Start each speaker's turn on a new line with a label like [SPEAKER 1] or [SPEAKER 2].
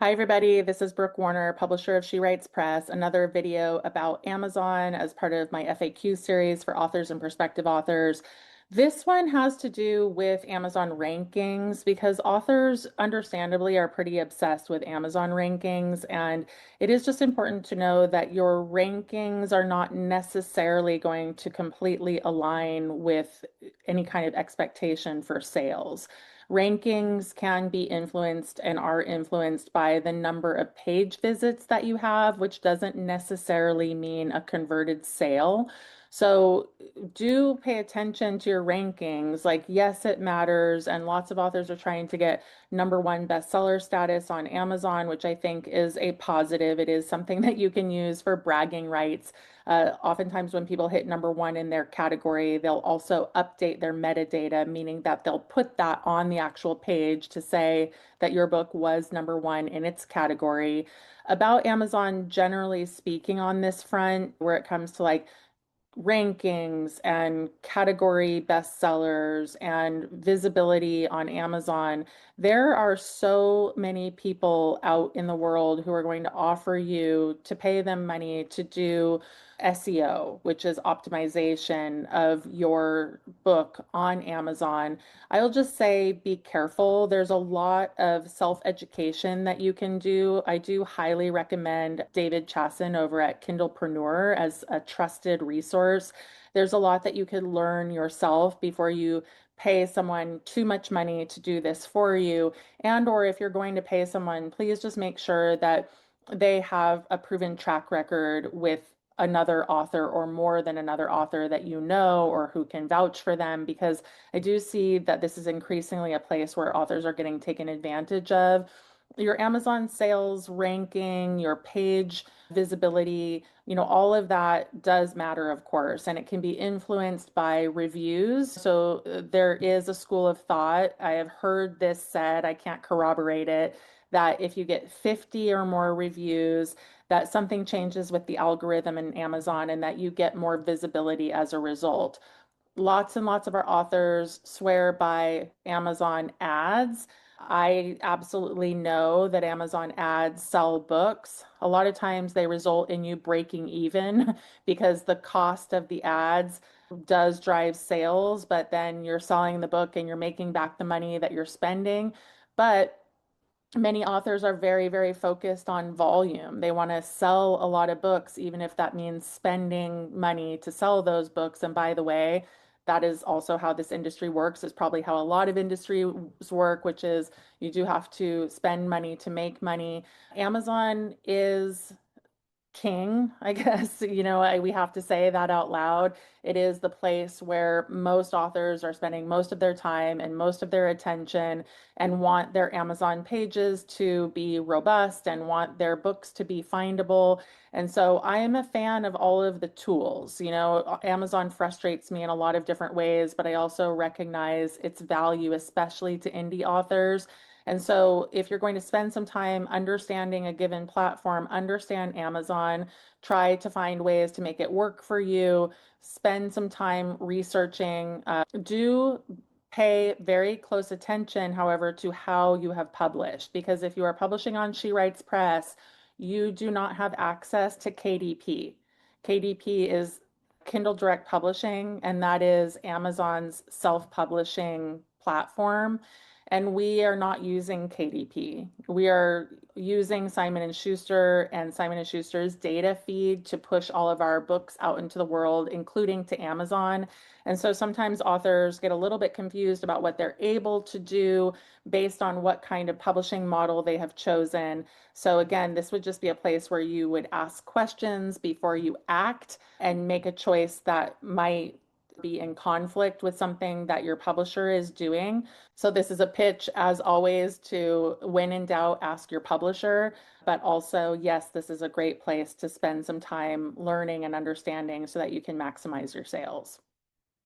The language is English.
[SPEAKER 1] Hi, everybody. This is Brooke Warner, publisher of She Writes Press, another video about Amazon as part of my FAQ series for authors and prospective authors. This one has to do with Amazon rankings because authors, understandably, are pretty obsessed with Amazon rankings. And it is just important to know that your rankings are not necessarily going to completely align with any kind of expectation for sales. Rankings can be influenced and are influenced by the number of page visits that you have, which doesn't necessarily mean a converted sale. So do pay attention to your rankings. Like, yes, it matters. And lots of authors are trying to get #1 bestseller status on Amazon, which I think is a positive. It is something that you can use for bragging rights. Oftentimes, when people hit #1 in their category, they'll also update their metadata, meaning that they'll put that on the actual page to say that your book was #1 in its category. About Amazon, generally speaking, on this front, where it comes to like rankings and category bestsellers and visibility on Amazon, there are so many people out in the world who are going to offer you to pay them money to do SEO, which is optimization of your book on Amazon. I'll just say be careful. There's a lot of self-education that you can do. I do highly recommend David Chasson over at Kindlepreneur as a trusted resource. There's a lot that you could learn yourself before you pay someone too much money to do this for you. And or if you're going to pay someone, please just make sure that they have a proven track record with another author or more than another author that you know or who can vouch for them, because I do see that this is increasingly a place where authors are getting taken advantage of. Your Amazon sales ranking, your page visibility, all of that does matter, of course, and it can be influenced by reviews. So there is a school of thought. I have heard this said, I can't corroborate it, that if you get 50 or more reviews, that something changes with the algorithm in Amazon and that you get more visibility as a result. Lots and lots of our authors swear by Amazon ads. I absolutely know that Amazon ads sell books. A lot of times they result in you breaking even because the cost of the ads does drive sales, but then you're selling the book and you're making back the money that you're spending. But many authors are very, very focused on volume. They want to sell a lot of books, even if that means spending money to sell those books. And by the way, that is also how this industry works. It's probably how a lot of industries work, which is you do have to spend money to make money. Amazon is king, I guess. We have to say that out loud. It is the place where most authors are spending most of their time and most of their attention and want their Amazon pages to be robust and want their books to be findable. And so I am a fan of all of the tools. Amazon frustrates me in a lot of different ways, but I also recognize its value, especially to indie authors. And so, if you're going to spend some time understanding a given platform, understand Amazon, try to find ways to make it work for you, spend some time researching. Do pay very close attention, however, to how you have published, because if you are publishing on She Writes Press, you do not have access to KDP. KDP is Kindle Direct Publishing, and that is Amazon's self-publishing platform. And we are not using KDP. We are using Simon and Schuster and Simon and Schuster's data feed to push all of our books out into the world, including to Amazon. And so sometimes authors get a little bit confused about what they're able to do based on what kind of publishing model they have chosen. So again, this would just be a place where you would ask questions before you act and make a choice that might be in conflict with something that your publisher is doing. So this is a pitch, as always, to when in doubt, ask your publisher. But also, yes, this is a great place to spend some time learning and understanding so that you can maximize your sales.